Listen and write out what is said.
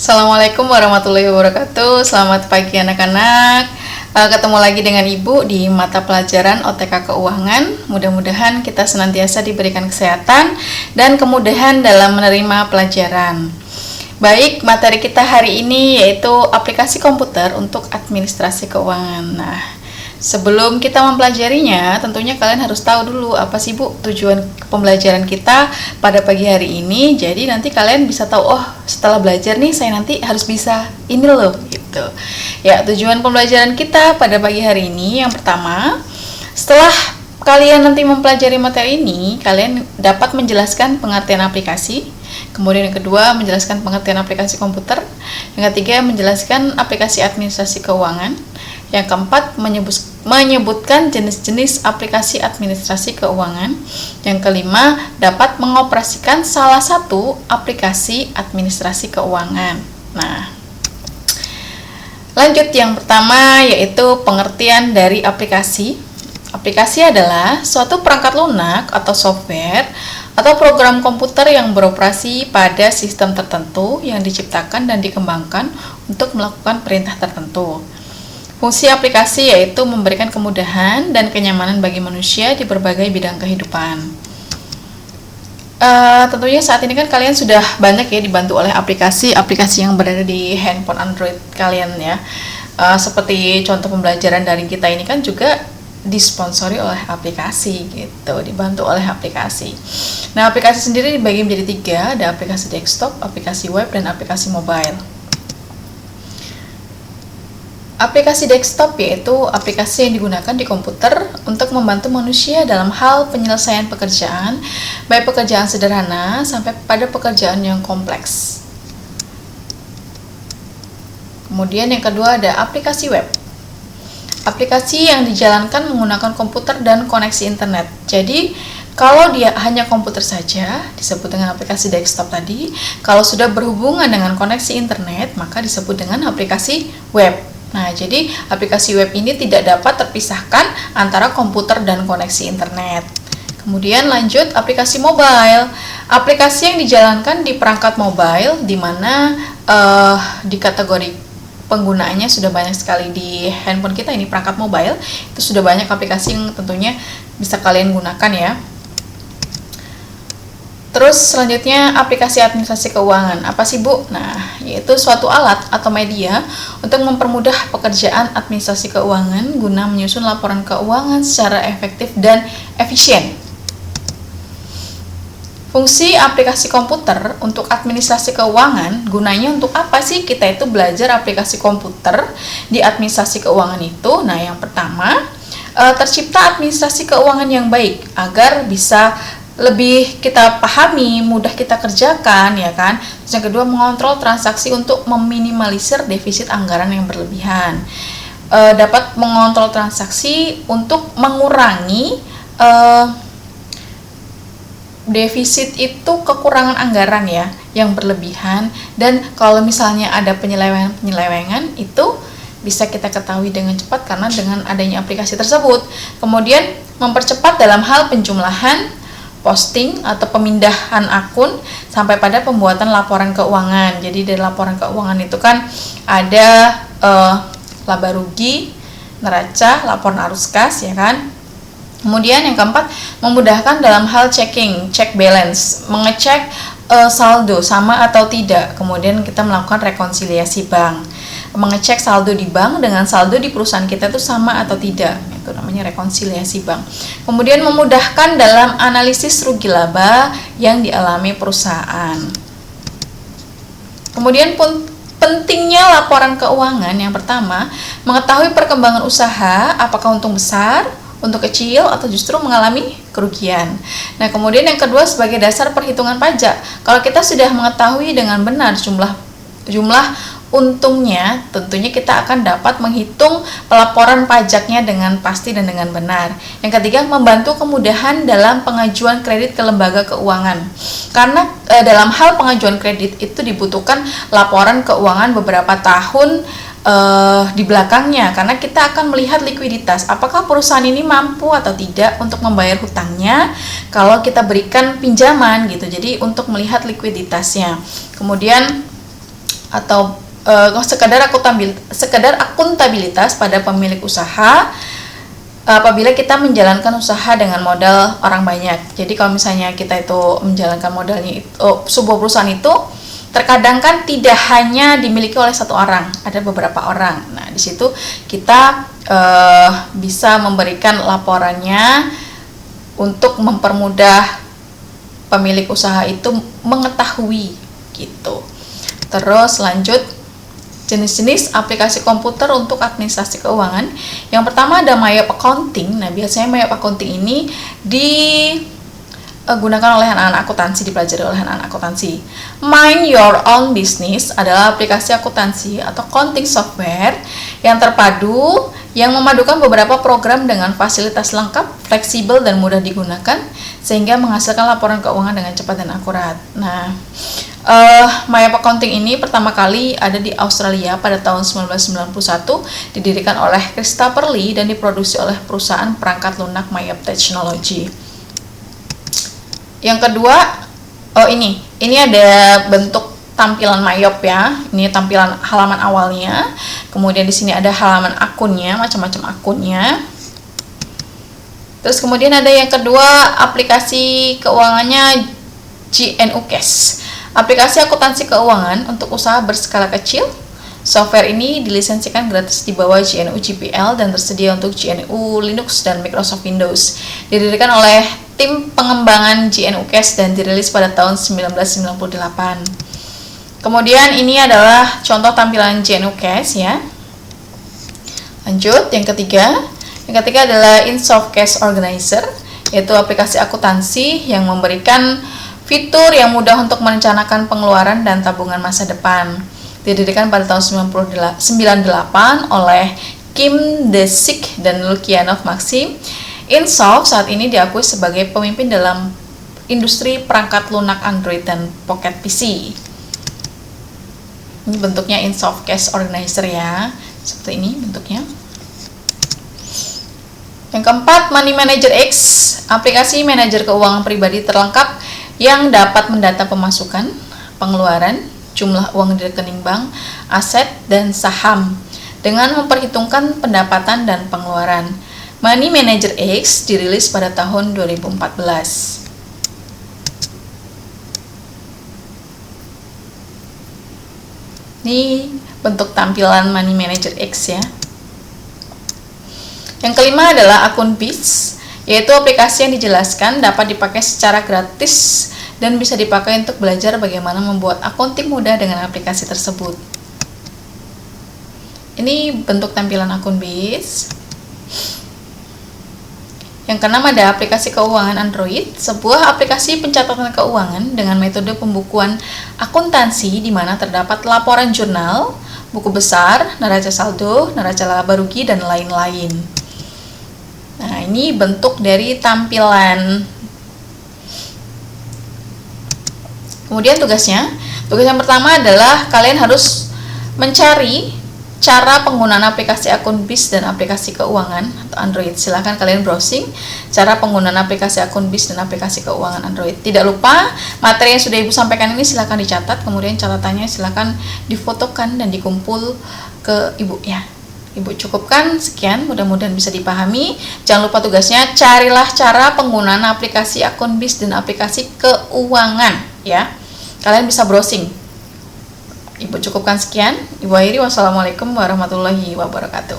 Assalamualaikum warahmatullahi wabarakatuh. Selamat pagi anak-anak. Ketemu lagi dengan Ibu di mata pelajaran OTK Keuangan. Mudah-mudahan kita senantiasa diberikan kesehatan dan kemudahan dalam menerima pelajaran. Baik, materi kita hari ini yaitu aplikasi komputer untuk administrasi keuangan. Nah, sebelum kita mempelajarinya, tentunya kalian harus tahu dulu apa sih Bu tujuan pembelajaran kita pada pagi hari ini. Jadi nanti kalian bisa tahu, oh setelah belajar nih saya nanti harus bisa ini loh gitu. Ya, tujuan pembelajaran kita pada pagi hari ini yang pertama, setelah kalian nanti mempelajari materi ini, kalian dapat menjelaskan pengertian aplikasi. Kemudian yang kedua, menjelaskan pengertian aplikasi komputer. Yang ketiga, menjelaskan aplikasi administrasi keuangan. Yang keempat, menyebutkan jenis-jenis aplikasi administrasi keuangan. Yang kelima, dapat mengoperasikan salah satu aplikasi administrasi keuangan. Nah, lanjut yang pertama yaitu pengertian dari aplikasi. Aplikasi adalah suatu perangkat lunak atau software atau program komputer yang beroperasi pada sistem tertentu yang diciptakan dan dikembangkan untuk melakukan perintah tertentu. Fungsi aplikasi yaitu memberikan kemudahan dan kenyamanan bagi manusia di berbagai bidang kehidupan. Tentunya saat ini kan kalian sudah banyak ya dibantu oleh aplikasi-aplikasi yang berada di handphone Android kalian ya. Seperti contoh pembelajaran daring kita ini kan juga disponsori oleh aplikasi gitu, dibantu oleh aplikasi. Nah, aplikasi sendiri dibagi menjadi 3, ada aplikasi desktop, aplikasi web, dan aplikasi mobile. Aplikasi desktop yaitu aplikasi yang digunakan di komputer untuk membantu manusia dalam hal penyelesaian pekerjaan, baik pekerjaan sederhana sampai pada pekerjaan yang kompleks. Kemudian yang kedua ada aplikasi web. Aplikasi yang dijalankan menggunakan komputer dan koneksi internet. Jadi, kalau dia hanya komputer saja, disebut dengan aplikasi desktop tadi. Kalau sudah berhubungan dengan koneksi internet, maka disebut dengan aplikasi web. Nah, jadi aplikasi web ini tidak dapat terpisahkan antara komputer dan koneksi internet. Kemudian lanjut aplikasi mobile. Aplikasi yang dijalankan di perangkat mobile, di mana di kategori penggunaannya sudah banyak sekali di handphone kita ini, perangkat mobile itu sudah banyak aplikasi yang tentunya bisa kalian gunakan ya. Terus selanjutnya aplikasi administrasi keuangan. Apa sih Bu? Nah, yaitu suatu alat atau media untuk mempermudah pekerjaan administrasi keuangan guna menyusun laporan keuangan secara efektif dan efisien. Fungsi aplikasi komputer untuk administrasi keuangan, gunanya untuk apa sih kita itu belajar aplikasi komputer di administrasi keuangan itu? Nah, yang pertama, tercipta administrasi keuangan yang baik agar bisa lebih kita pahami, mudah kita kerjakan, ya kan? Terus yang kedua, mengontrol transaksi untuk meminimalisir defisit anggaran yang berlebihan. Dapat mengontrol transaksi untuk mengurangi defisit itu kekurangan anggaran ya yang berlebihan, dan kalau misalnya ada penyelewengan itu bisa kita ketahui dengan cepat karena dengan adanya aplikasi tersebut. Kemudian mempercepat dalam hal penjumlahan, posting atau pemindahan akun sampai pada pembuatan laporan keuangan. Jadi dari laporan keuangan itu kan ada laba rugi, neraca, laporan arus kas ya kan. Kemudian yang keempat, memudahkan dalam hal checking, check balance, mengecek saldo sama atau tidak. Kemudian kita melakukan rekonsiliasi bank, mengecek saldo di bank dengan saldo di perusahaan kita itu sama atau tidak. Itu namanya rekonsiliasi bank. Kemudian memudahkan dalam analisis rugi laba yang dialami perusahaan. Kemudian pentingnya laporan keuangan, yang pertama, mengetahui perkembangan usaha, apakah untung besar, untuk kecil, atau justru mengalami kerugian. Nah, kemudian yang kedua sebagai dasar perhitungan pajak. Kalau kita sudah mengetahui dengan benar jumlah untungnya, tentunya kita akan dapat menghitung pelaporan pajaknya dengan pasti dan dengan benar. Yang ketiga, membantu kemudahan dalam pengajuan kredit ke lembaga keuangan. Karena dalam hal pengajuan kredit itu dibutuhkan laporan keuangan beberapa tahun di belakangnya, karena kita akan melihat likuiditas, apakah perusahaan ini mampu atau tidak untuk membayar hutangnya kalau kita berikan pinjaman gitu. Jadi untuk melihat likuiditasnya. Kemudian atau sekedar akuntabilitas pada pemilik usaha apabila kita menjalankan usaha dengan modal orang banyak. Jadi kalau misalnya kita itu menjalankan modalnya itu, sebuah perusahaan itu terkadang kan tidak hanya dimiliki oleh satu orang, ada beberapa orang. Nah, di situ kita bisa memberikan laporannya untuk mempermudah pemilik usaha itu mengetahui gitu. Terus lanjut, jenis-jenis aplikasi komputer untuk administrasi keuangan. Yang pertama ada Mayap Accounting. Nah, biasanya Mayap Accounting ini digunakan oleh anak-anak akuntansi, dipelajari oleh anak-anak akuntansi. Mind Your Own Business adalah aplikasi akuntansi atau accounting software yang terpadu, yang memadukan beberapa program dengan fasilitas lengkap, fleksibel, dan mudah digunakan, sehingga menghasilkan laporan keuangan dengan cepat dan akurat. Nah, Mayap Accounting ini pertama kali ada di Australia pada tahun 1991, didirikan oleh Christopher Lee dan diproduksi oleh perusahaan perangkat lunak Mayap Technology. Yang kedua, ini ada bentuk tampilan Mayop ya. Ini tampilan halaman awalnya. Kemudian di sini ada halaman akunnya, macam-macam akunnya. Terus kemudian ada yang kedua, aplikasi keuangannya GNU Cash. Aplikasi akuntansi keuangan untuk usaha berskala kecil. Software ini dilisensikan gratis di bawah GNU GPL dan tersedia untuk GNU Linux dan Microsoft Windows. Didirikan oleh tim pengembangan GNU Cash dan dirilis pada tahun 1998. Kemudian ini adalah contoh tampilan GNU Cash ya. Lanjut, yang ketiga. Yang ketiga adalah InSoft Cash Organizer, yaitu aplikasi akuntansi yang memberikan fitur yang mudah untuk merencanakan pengeluaran dan tabungan masa depan. Didirikan pada tahun 1998 oleh Kim De-sik dan Lukyanov Maxim. InSoft saat ini diakui sebagai pemimpin dalam industri perangkat lunak Android dan Pocket PC. Ini bentuknya InSoft Cash Organizer ya, seperti ini bentuknya. Yang keempat, Money Manager X, aplikasi manajer keuangan pribadi terlengkap yang dapat mendata pemasukan, pengeluaran, jumlah uang di rekening bank, aset, dan saham dengan memperhitungkan pendapatan dan pengeluaran. Money Manager X dirilis pada tahun 2014. Ini bentuk tampilan Money Manager X ya. Yang kelima adalah akun BIS, yaitu aplikasi yang dijelaskan dapat dipakai secara gratis dan bisa dipakai untuk belajar bagaimana membuat akunting mudah dengan aplikasi tersebut. Ini bentuk tampilan akun BIS. Yang keenam ada aplikasi keuangan Android, sebuah aplikasi pencatatan keuangan dengan metode pembukuan akuntansi di mana terdapat laporan jurnal, buku besar, neraca saldo, neraca laba rugi, dan lain-lain. Nah, ini bentuk dari tampilan. Kemudian tugas yang pertama adalah kalian harus mencari cara penggunaan aplikasi akun BIS dan aplikasi keuangan atau Android. Silahkan kalian browsing cara penggunaan aplikasi akun BIS dan aplikasi keuangan Android. Tidak lupa, materi yang sudah Ibu sampaikan ini silahkan dicatat, kemudian catatannya silahkan difotokan dan dikumpul ke Ibu ya. Ibu cukupkan sekian, mudah-mudahan bisa dipahami. Jangan lupa tugasnya, carilah cara penggunaan aplikasi akun BIS dan aplikasi keuangan ya. Kalian bisa browsing. Ibu cukupkan sekian. Ibu akhiri, wassalamualaikum warahmatullahi wabarakatuh.